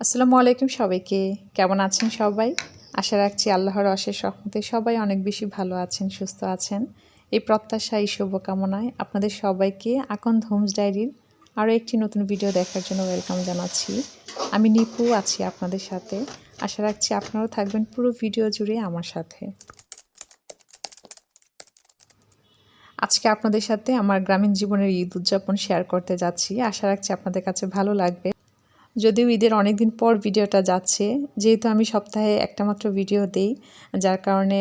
আসসালামু আলাইকুম সবাইকে। কেমন আছেন সবাই? আশা রাখছি আল্লাহর অশেষ রহমতে সবাই অনেক বেশি ভালো আছেন, সুস্থ আছেন। এই প্রত্যাশা, এই শুভকামনায় আপনাদের সবাইকে আকন্দ হোমস ডায়েরির আরও একটি নতুন ভিডিও দেখার জন্য ওয়েলকাম জানাচ্ছি। আমি নিপু আছি আপনাদের সাথে। আশা রাখছি আপনারাও থাকবেন পুরো ভিডিও জুড়ে আমার সাথে। আজকে আপনাদের সাথে আমার গ্রামীণ জীবনের ঈদ উদযাপন শেয়ার করতে যাচ্ছি। আশা রাখছি আপনাদের কাছে ভালো লাগবে। যদিও ঈদের অনেক দিন পর ভিডিওটা যাচ্ছে, যেহেতু আমি সপ্তাহে একটা মাত্র ভিডিও দেই, যার কারণে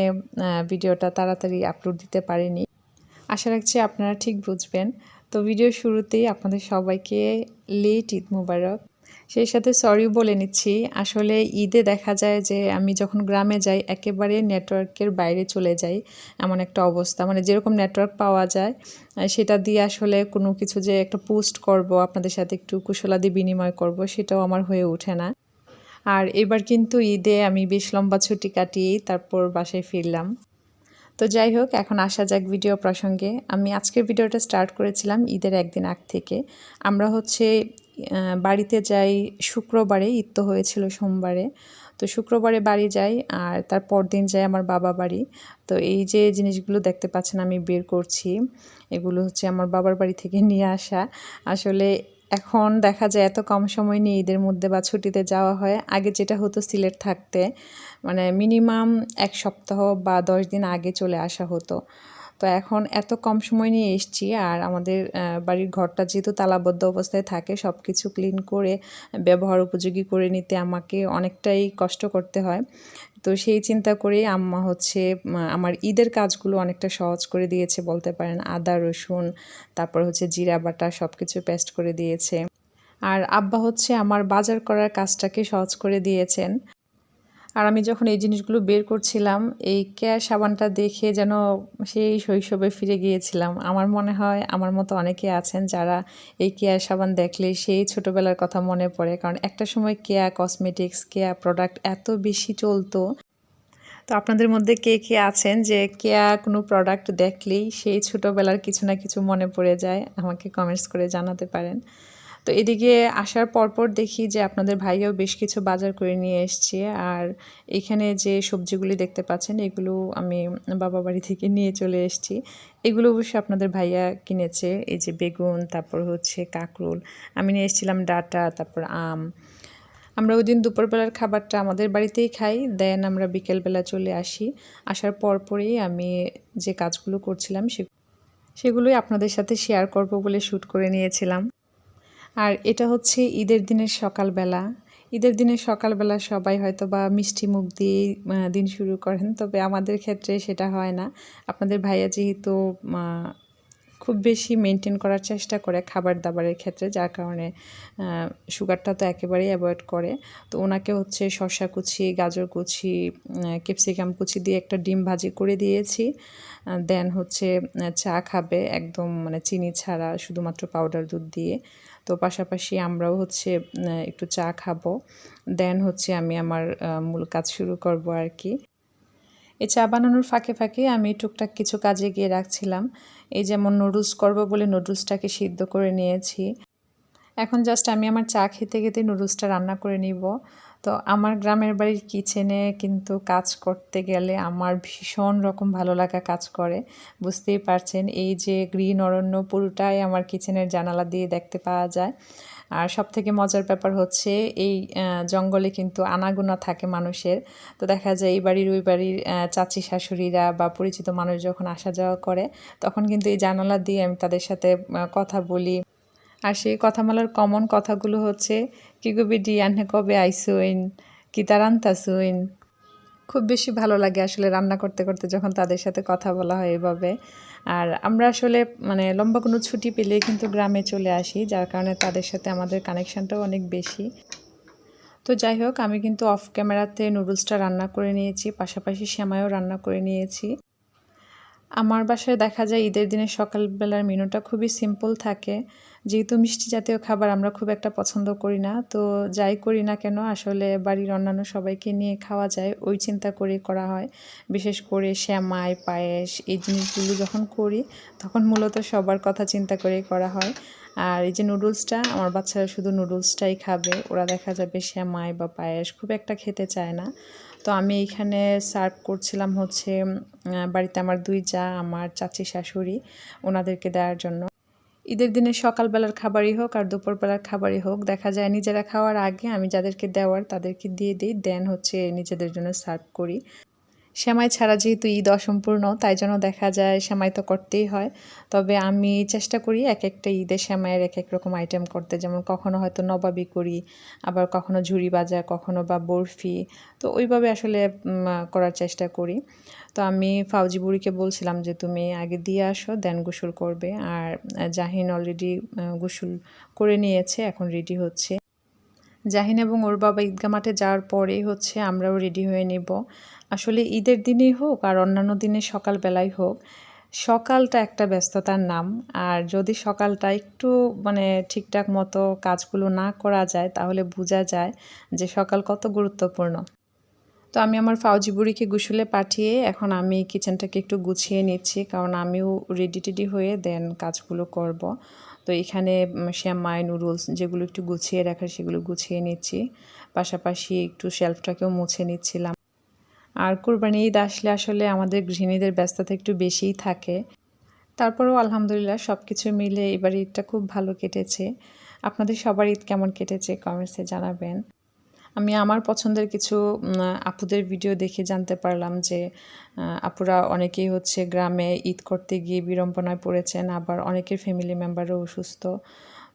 ভিডিওটা তাড়াতাড়ি আপলোড দিতে পারিনি। আশা রাখছি আপনারা ঠিক বুঝবেন। তো ভিডিও শুরুতেই আপনাদের সবাইকে লেট ঈদ মোবারক। সেই সাথে সরিও বলে নিচ্ছি। আসলে ঈদে দেখা যায় যে আমি যখন গ্রামে যাই একেবারে নেটওয়ার্কের বাইরে চলে যাই, এমন একটা অবস্থা। মানে যেরকম নেটওয়ার্ক পাওয়া যায় সেটা দিয়ে আসলে কোনো কিছু যে একটা পোস্ট করব, আপনাদের সাথে একটু কুশলাদি বিনিময় করব, সেটাও আমার হয়ে ওঠে না। আর এবার কিন্তু ঈদে আমি বেশ লম্বা ছুটি কাটিয়েই তারপর বাসায় ফিরলাম। তো যাই হোক, এখন আসা যাক ভিডিও প্রসঙ্গে। আমি আজকের ভিডিওটা স্টার্ট করেছিলাম ঈদের একদিন আগ থেকে। আমরা বাড়িতে যাই শুক্রবারে, ঈদ তো হয়েছিল সোমবারে। তো শুক্রবারে বাড়ি যাই আর তার পরদিন যাই আমার বাবা বাড়ি। তো এই যে জিনিসগুলো দেখতে পাচ্ছেন আমি বের করছি, এগুলো হচ্ছে আমার বাবার বাড়ি থেকে নিয়ে আসা। আসলে এখন দেখা যায় এত কম সময় নিয়ে ঈদের মধ্যে বা ছুটিতে যাওয়া হয়। আগে যেটা হতো সিলেট থাকতে মানে মিনিমাম 1 সপ্তাহ বা 10 দিন আগে চলে আসা হতো। তো এখন এত কম সময় নিয়ে এসেছি আর আমাদের বাড়ির ঘরটা যেহেতু তালাবদ্ধ অবস্থায় থাকে, সব কিছু ক্লিন করে ব্যবহার উপযোগী করে নিতে আমাকে অনেকটাই কষ্ট করতে হয়। তো সেই চিন্তা করেই আম্মা আমার ঈদের কাজগুলো অনেকটা সহজ করে দিয়েছে বলতে পারেন। আদা, রসুন, তারপর জিরা বাটা সব কিছু পেস্ট করে দিয়েছে। আর আব্বা আমার বাজার করার কাজটাকে সহজ করে দিয়েছেন। আর আমি যখন এই জিনিসগুলো বের করছিলাম, এই কেয়া সাবানটা দেখে যেন সেই শৈশবে ফিরে গিয়েছিলাম। আমার মনে হয় আমার মতো অনেকে আছেন যারা এই কেয়া সাবান দেখলে সেই ছোটোবেলার কথা মনে পড়ে। কারণ একটা সময় কেয়া কসমেটিক্স, কেয়া প্রোডাক্ট এত বেশি চলতো। তো আপনাদের মধ্যে কে কে আছেন যে কেয়া কোনো প্রোডাক্ট দেখলেই সেই ছোটোবেলার কিছু না কিছু মনে পড়ে যায়? আমাকে কমেন্টস করে জানাতে পারেন। তো এদিকে আসার পরপর দেখি যে আপনাদের ভাইয়াও বেশ কিছু বাজার করে নিয়ে এসছে। আর এখানে যে সবজিগুলি দেখতে পাচ্ছেন এগুলো আমি বাবা বাড়ি থেকে নিয়ে চলে এসেছি। এগুলো অবশ্যই আপনাদের ভাইয়া কিনেছে। এই যে বেগুন, তারপর কাঁকরোল, আমি নিয়ে এসেছিলাম ডাঁটা, তারপর আম। আমরা ওই দিন দুপুরবেলার খাবারটা আমাদের বাড়িতেই খাই, দেন আমরা বিকেলবেলা চলে আসি। আসার পরপরই আমি যে কাজগুলো করছিলাম সেগুলোই আপনাদের সাথে শেয়ার করব বলে শ্যুট করে নিয়েছিলাম। আর এটা ঈদের দিনের সকালবেলা। ঈদের দিনের সকালবেলা সবাই হয়তোবা মিষ্টি মুখ দিয়েই দিন শুরু করেন। তবে আমাদের ক্ষেত্রে সেটা হয় না। আপনাদের ভাইয়া যেহেতু খুব বেশি মেনটেন করার চেষ্টা করে খাবার-দাবারের ক্ষেত্রে, যার কারণে সুগারটা তো একেবারেই অ্যাভয়েড করে। তো ওনাকে শসা কুচি, গাজর কুচি, ক্যাপসিকাম কুচি দিয়ে একটা ডিম ভাজি করে দিয়েছি। দেন চা খাবে একদম মানে চিনি ছাড়া, শুধুমাত্র পাউডার দুধ দিয়ে। তো পাশাপাশি আমরাও একটু চা খাবো। দেন আমি আমার মূল কাজ শুরু করব আর কি। এই চা বানানোর ফাঁকে ফাঁকে আমি টুকটাক কিছু কাজে গিয়ে রাখছিলাম। এই যেমন নুডলস করব বলে নুডলসটাকে সিদ্ধ করে নিয়েছি। এখন জাস্ট আমি আমার চা খেতে খেতে নুডলসটা রান্না করে নিব। তো আমার গ্রামের বাড়ির কিচেনে কিন্তু কাজ করতে গেলে আমার ভীষণ রকম ভালো লাগা কাজ করে। বুঝতেই পারছেন, এই যে গ্রিন অরণ্য পুরোটাই আমার কিচেনের জানালা দিয়ে দেখতে পাওয়া যায়। আর সবথেকে মজার ব্যাপার এই জঙ্গলে কিন্তু আনাগোনা থাকে মানুষের। তো দেখা যায় এই বাড়ির ওই বাড়ির চাচি শাশুড়িরা বা পরিচিত মানুষ যখন আসা যাওয়া করে, তখন কিন্তু এই জানালা দিয়ে আমি তাদের সাথে কথা বলি। আর সেই কথা বলার কমন কথাগুলো কি গো বিডি আন্নে কবে আইসুইন, কি তার আনতাসুইন। খুব বেশি ভালো লাগে আসলে রান্না করতে করতে যখন তাদের সাথে কথা বলা হয় এভাবে। আর আমরা আসলে মানে লম্বা কোনো ছুটি পেলে কিন্তু গ্রামে চলে আসি, যার কারণে তাদের সাথে আমাদের কানেকশানটাও অনেক বেশি। তো যাই হোক, আমি কিন্তু অফ ক্যামেরাতে নুডলসটা রান্না করে নিয়েছি, পাশাপাশি সেমাইও রান্না করে নিয়েছি। আমার বাসায় দেখা যায় ঈদের দিনের সকালবেলার মেনুটা খুবই সিম্পল থাকে। যেহেতু মিষ্টি জাতীয় খাবার আমরা খুব একটা পছন্দ করি না, তো যাই করি না কেন আসলে বাড়ির অন্যান্য সবাইকে নিয়ে খাওয়া যায় ওই চিন্তা করে করা হয়। বিশেষ করে সেমাই, পায়েস এই জিনিসগুলো যখন করি তখন মূলত সবার কথা চিন্তা করেই করা হয়। আর এই যে নুডলসটা, আমার বাচ্চারা শুধু নুডলসটাই খাবে, ওরা দেখা যাবে সেমাই বা পায়েস খুব একটা খেতে চায় না। তো আমি এইখানে সার্ভ করছিলাম হচ্ছে বাড়িতে আমার 2 জা, আমার চাচি শাশুড়ি, ওনাদেরকে দেওয়ার জন্য। ঈদের দিনে সকালবেলার খাবারই হোক আর দুপুরবেলার খাবারই হোক, দেখা যায় নিজেরা খাওয়ার আগে আমি যাদেরকে দেওয়ার তাদেরকে দিয়ে দিই, দেন হচ্ছে নিজেদের জন্য সার্ভ করি। সেমাই ছাড়া যেহেতু ঈদ অসম্পূর্ণ, তাই জন্য দেখা যায় সেমাই তো করতেই হয়। তবে আমি চেষ্টা করি এক একটা ঈদে সেমাইয়ের এক এক রকম আইটেম করতে। যেমন কখনো হয়তো নবাবী করি, আবার কখনো ঝুরি ভাজা, কখনো বা বরফি। তো ওইভাবে আসলে করার চেষ্টা করি। তো আমি ফাউজি বুড়িকে বলছিলাম যে তুমি আগে দিয়ে আসো, দেন গোসল করবে। আর জাহিন অলরেডি গোসল করে নিয়েছে, এখন রেডি হচ্ছে। জাহিন এবং ওর বাবা ঈদগাহ মাঠে যাওয়ার পরেই হচ্ছে আমরাও রেডি হয়ে নেব। আসলে ঈদের দিনেই হোক আর অন্যান্য দিনে সকালবেলায় হোক, সকালটা একটা ব্যস্ততার নাম। আর যদি সকালটা একটু মানে ঠিকঠাক মতো কাজগুলো না করা যায়, তাহলে বোঝা যায় যে সকাল কত গুরুত্বপূর্ণ। তো আমি আমার ফাউজি বুড়িকে গোসলে পাঠিয়ে এখন আমি কিচেনটাকে একটু গুছিয়ে নিচ্ছি, কারণ আমিও রেডি টেডি হয়ে দেন কাজগুলো করব। তো এখানে সেমাই, নুডলস যেগুলো একটু গুছিয়ে রাখার সেগুলো গুছিয়ে নিচ্ছি, পাশাপাশি একটু শেলফটাকেও মুছে নিচ্ছিলাম। আর কোরবানি ঈদ আসলে আসলে আমাদের গৃহিণীদের ব্যস্ততা একটু বেশিই থাকে। তারপরেও আলহামদুলিল্লাহ সব কিছু মিলে এবার ঈদটা খুব ভালো কেটেছে। আপনাদের সবার ঈদ কেমন কেটেছে কমেন্টসে জানাবেন। আমি আমার পছন্দের কিছু আপুদের ভিডিও দেখে জানতে পারলাম যে আপুরা অনেকেই হচ্ছে গ্রামে ঈদ করতে গিয়ে বিড়ম্বনায় পড়েছেন, আবার অনেকের ফ্যামিলি মেম্বারও অসুস্থ।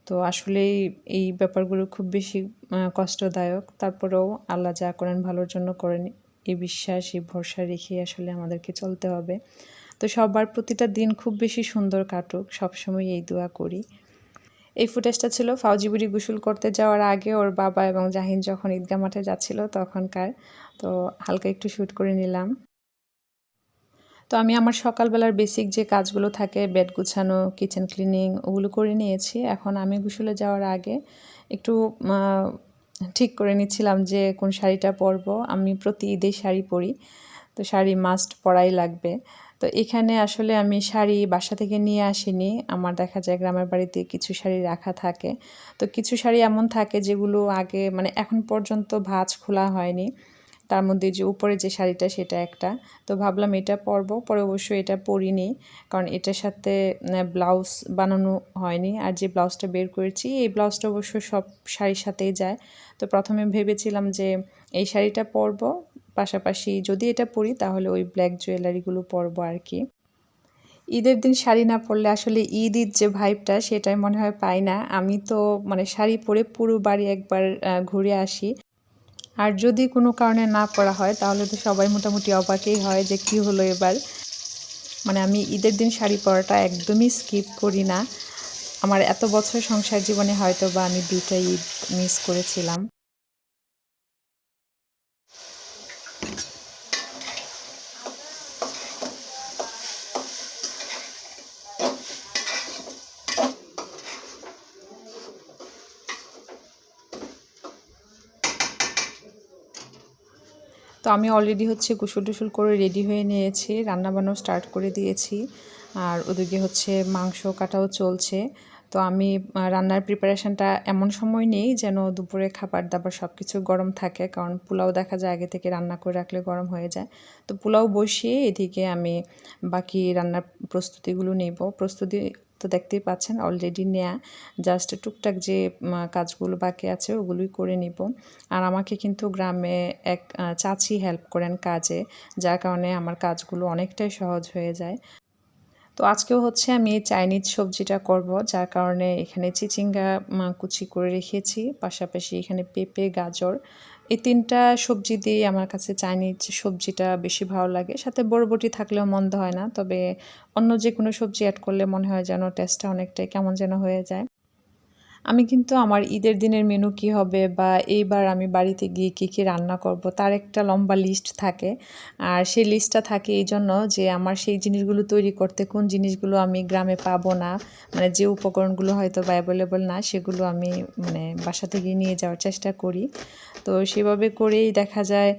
তো আসলেই এই ব্যাপারগুলো খুব বেশি কষ্টদায়ক। তারপরেও আল্লাহ যা করেন ভালোর জন্য করেন, এই বিশ্বাস, এই ভরসা রেখে আসলে আমাদেরকে চলতে হবে। তো সবার প্রতিটা দিন খুব বেশি সুন্দর কাটুক, সবসময় এই দোয়া করি। এই ফুটেজটা ছিল ফাউজি বুড়ি গোসল করতে যাওয়ার আগে ওর বাবা এবং জাহিন যখন ঈদগাহ মাঠে যাচ্ছিল তখনকার। তো হালকা একটু শ্যুট করে নিলাম। তো আমি আমার সকালবেলার বেসিক যে কাজগুলো থাকে, বেড গুছানো, কিচেন ক্লিনিং, ওগুলো করে নিয়েছি। এখন আমি গোসলে যাওয়ার আগে একটু ঠিক করে নিচ্ছিলাম যে কোন শাড়িটা পরবো। আমি প্রতি ঈদে শাড়ি পরি, তো শাড়ি মাস্ট পরাই লাগবে। তো এখানে আসলে আমি শাড়ি বাসা থেকে নিয়ে আসিনি। আমার দেখা যায় গ্রামের বাড়িতে কিছু শাড়ি রাখা থাকে। তো কিছু শাড়ি এমন থাকে যেগুলো আগে মানে এখন পর্যন্ত ভাঁজ খোলা হয়নি। তার মধ্যে যে উপরে যে শাড়িটা সেটা একটা। তো ভাবলাম এটা পরবো, পরে অবশ্য এটা পরিনি, কারণ এটার সাথে ব্লাউজ বানানো হয়নি। আর যে ব্লাউজটা বের করেছি এই ব্লাউজটা অবশ্য সব শাড়ির সাথেই যায়। তো প্রথমে ভেবেছিলাম যে এই শাড়িটা পরবো, পাশাপাশি যদি এটা পরি তাহলে ওই ব্ল্যাক জুয়েলারিগুলো পরবো আর কি। ঈদের দিন শাড়ি না পরলে আসলে ঈদ ঈদ যে ভাইবটা সেটাই মনে হয় পাই না। আমি তো মানে শাড়ি পরে পুরো বাড়ি একবার ঘুরে আসি। আর যদি কোনো কারণে না পরা হয় তাহলে তো সবাই মোটামুটি অবাকই হয় যে কী হলো এবার। মানে আমি ঈদের দিন শাড়ি পরাটা একদমই স্কিপ করি না। আমার এত বছর সংসার জীবনে হয়তো বা আমি 2টা ঈদ মিস করেছিলাম। তো আমি অলরেডি হচ্ছে গোসল টোসল করে রেডি হয়ে নিয়েছি, রান্নাবান্নাও স্টার্ট করে দিয়েছি। আর ওদিকে হচ্ছে মাংস কাটাও চলছে। তো আমি রান্নার প্রিপারেশনটা এমন সময় নেই যেন দুপুরে খাবার দাবার সব কিছু গরম থাকে, কারণ পোলাও দেখা যায় আগে থেকে রান্না করে রাখলে গরম হয়ে যায়। তো পোলাও বসিয়ে এদিকে আমি বাকি রান্নার প্রস্তুতিগুলো নেব। প্রস্তুতি তো দেখতেই পাচ্ছেন অলরেডি নেয়া, জাস্ট টুকটাক যে কাজগুলো বাকি আছে ওগুলোই করে নিব। আর আমাকে কিন্তু গ্রামে এক চাচি হেল্প করেন কাজে, যার কারণে আমার কাজগুলো অনেকটাই সহজ হয়ে যায়। তো আজকেও হচ্ছে আমি চাইনিজ সবজিটা করব, যার কারণে এখানে চিচিঙ্গা কুচি করে রেখেছি, পাশাপাশি এখানে পেঁপে, গাজর, এই 3টা সবজি দিয়ে আমার কাছে চাইনিজ সবজিটা বেশি ভালো লাগে। সাথে বরবটি থাকলেও মন্দ হয় না, তবে অন্য যে কোনো সবজি অ্যাড করলে মনে হয় যেন টেস্টটা অনেকটাই কেমন যেন হয়ে যায়। আমি কিন্তু আমার ঈদের দিনের মেনু কী হবে বা এইবার আমি বাড়িতে গিয়ে কী রান্না করব তার একটা লম্বা লিস্ট থাকে। আর সেই লিস্টটা থাকে এইজন্য যে আমার সেই জিনিসগুলো তৈরি করতে কোন জিনিসগুলো আমি গ্রামে পাবো না, মানে যে উপকরণগুলো হয়তোবা অ্যাভেলেবল না সেগুলো আমি মানে বাসা থেকে নিয়ে যাওয়ার চেষ্টা করি। তো সেভাবে করেই দেখা যায়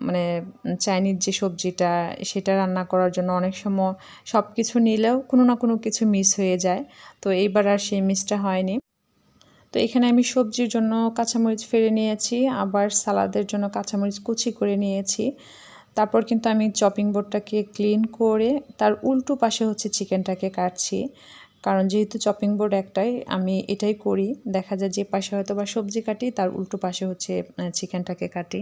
মানে চাইনিজ যে সবজিটা সেটা রান্না করার জন্য অনেক সময় সব কিছু নিলেও কোনো না কোনো কিছু মিস হয়ে যায়। তো এইবার আর সেই মিসটা হয়নি। তো এখানে আমি সবজির জন্য কাঁচামরিচ ফেড়ে নিয়েছি, আবার সালাদের জন্য কাঁচামরিচ কুচি করে নিয়েছি। তারপর কিন্তু আমি চপিং বোর্ডটাকে ক্লিন করে তার উল্টো পাশে হচ্ছে চিকেনটাকে কাটছি। কারণ যেহেতু চপিং বোর্ড একটাই, আমি এটাই করি। দেখা যায় যে পাশে হয়তো বা সবজি কাটি, তার উল্টো পাশে হচ্ছে চিকেনটাকে কাটি।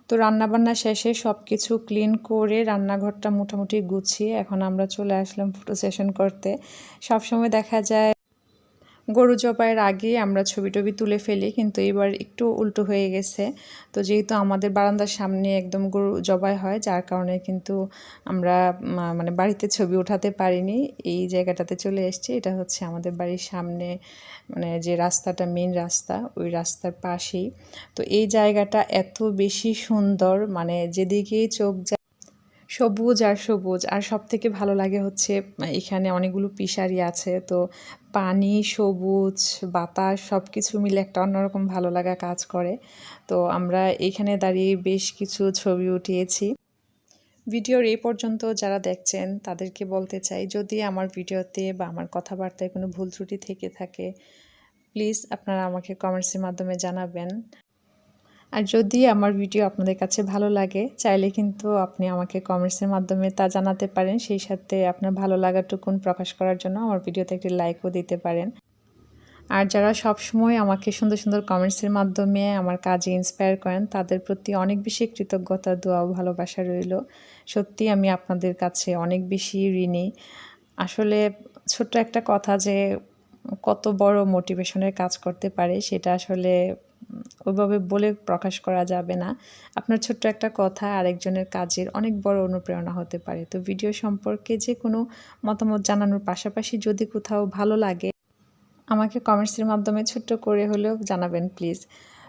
তো রান্নাবান্না শেষে সব কিছু ক্লিন করে রান্নাঘরটা মোটামুটি গুছিয়ে এখন আমরা চলে আসলাম ফটো সেশন করতে। সবসময় দেখা যায় গরু জবাইয়ের আগে আমরা ছবি-টবি তুলে ফেলি, কিন্তু এবার একটু উল্টো হয়ে গেছে। তো যেহেতু আমাদের বারান্দার সামনে একদম গরু জবাই হয়, যার কারণে কিন্তু আমরা মানে বাড়িতে ছবি ওঠাতে পারিনি। এই জায়গাটাতে চলে এসেছি। এটা হচ্ছে আমাদের বাড়ির সামনে, মানে যে রাস্তাটা মেইন রাস্তা, ওই রাস্তার পাশেই। তো এই জায়গাটা এত বেশি সুন্দর, মানে যেদিকেই চোখ যায় সবুজ আর সবুজ। আর সবথেকে ভালো লাগে হচ্ছে এখানে অনেকগুলো ফিশারি আছে। তো পানি, সবুজ, বাতাস সব কিছু মিলে একটা অন্যরকম ভালো লাগা কাজ করে। তো আমরা এইখানে দাঁড়িয়ে বেশ কিছু ছবি উঠিয়েছি। ভিডিওর এই পর্যন্ত যারা দেখছেন তাদেরকে বলতে চাই, যদি আমার ভিডিওতে বা আমার কথাবার্তায় কোনো ভুল ত্রুটি থেকে থাকে প্লিজ আপনারা আমাকে কমেন্টসের মাধ্যমে জানাবেন। আর যদি আমার ভিডিও আপনাদের কাছে ভালো লাগে চাইলে কিন্তু আপনি আমাকে কমেন্টসের মাধ্যমে তা জানাতে পারেন। সেই সাথে আপনার ভালো লাগাটুকুন প্রকাশ করার জন্য আমার ভিডিওতে একটি লাইকও দিতে পারেন। আর যারা সবসময় আমাকে সুন্দর সুন্দর কমেন্টসের মাধ্যমে আমার কাজে ইন্সপায়ার করেন তাদের প্রতি অনেক বেশি কৃতজ্ঞতা, দোয়া ও ভালোবাসা রইল। সত্যি আমি আপনাদের কাছে অনেক বেশি ঋণী। আসলে ছোট্ট একটা কথা যে কত বড় মোটিভেশনের কাজ করতে পারে সেটা আসলে ওইভাবে বলে প্রকাশ করা যাবে না। আপনার ছোট্ট একটা কথা আরেকজনের কাজের অনেক বড় অনুপ্রেরণা হতে পারে। তো ভিডিও সম্পর্কে যে কোনো মতামত জানানোর পাশাপাশি যদি কোথাও ভালো লাগে আমাকে কমেন্টসের মাধ্যমে ছোট্ট করে হলেও জানাবেন প্লিজ।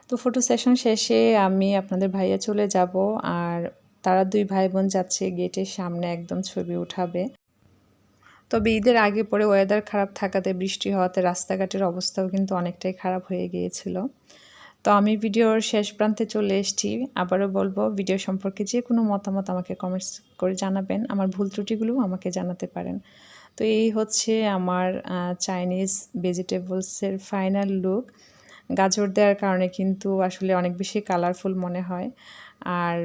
তো ফটো সেশন শেষে আমি আপনাদের ভাইয়া চলে যাব, আর তারা 2 ভাই বোন যাচ্ছে গেটের সামনে একদম ছবি উঠাবে। তবে ঈদের আগে পরে ওয়েদার খারাপ থাকাতে, বৃষ্টি হওয়াতে রাস্তাঘাটের অবস্থাও কিন্তু অনেকটাই খারাপ হয়ে গিয়েছিল। তো আমি ভিডিওর শেষ প্রান্তে চলে এসেছি। আবারও বলবো, ভিডিও সম্পর্কে যে কোনো মতামত আমাকে কমেন্টস করে জানাবেন। আমার ভুল ত্রুটিগুলোও আমাকে জানাতে পারেন। তো এই হচ্ছে আমার চাইনিজ ভেজিটেবলসের ফাইনাল লুক। গাজর দেওয়ার কারণে কিন্তু আসলে অনেক বেশি কালারফুল মনে হয়। আর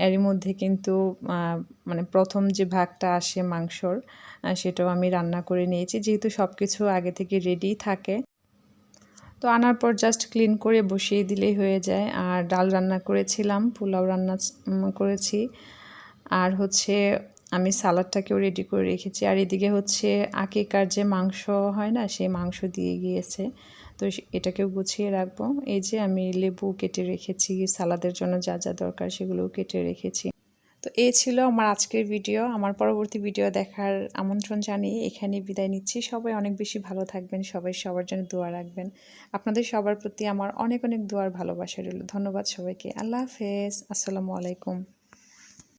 এরই মধ্যে কিন্তু মানে প্রথম যে ভাগটা আসে মাংসর, সেটাও আমি রান্না করে নিয়েছি, যেহেতু সব কিছু আগে থেকে রেডি থাকে। তো আনার পর জাস্ট ক্লিন করে বসিয়ে দিলেই হয়ে যায়। আর ডাল রান্না করেছিলাম, পোলাও রান্না করেছি, আর হচ্ছে আমি সালাডটাকেও রেডি করে রেখেছি। আর এদিকে হচ্ছে আকিকার যে মাংস হয় না, সেই মাংস দিয়ে গিয়েছে। তো এটাকেও গুছিয়ে রাখবো। এই যে আমি লেবু কেটে রেখেছি, সালাদের জন্য যা যা দরকার সেগুলোও কেটে রেখেছি। তো এই ছিল আমার আজকের ভিডিও। আমার পরবর্তী ভিডিও দেখার আমন্ত্রণ জানিয়ে এখানেই বিদায় নিচ্ছি। সবাই অনেক বেশি ভালো থাকবেন, সবাই সবার জন্য দোয়া রাখবেন। আপনাদের সবার প্রতি আমার অনেক অনেক দোয়ার ভালোবাসা রইল। ধন্যবাদ সবাইকে। আল্লাহ হাফেজ। আসসালামু আলাইকুম।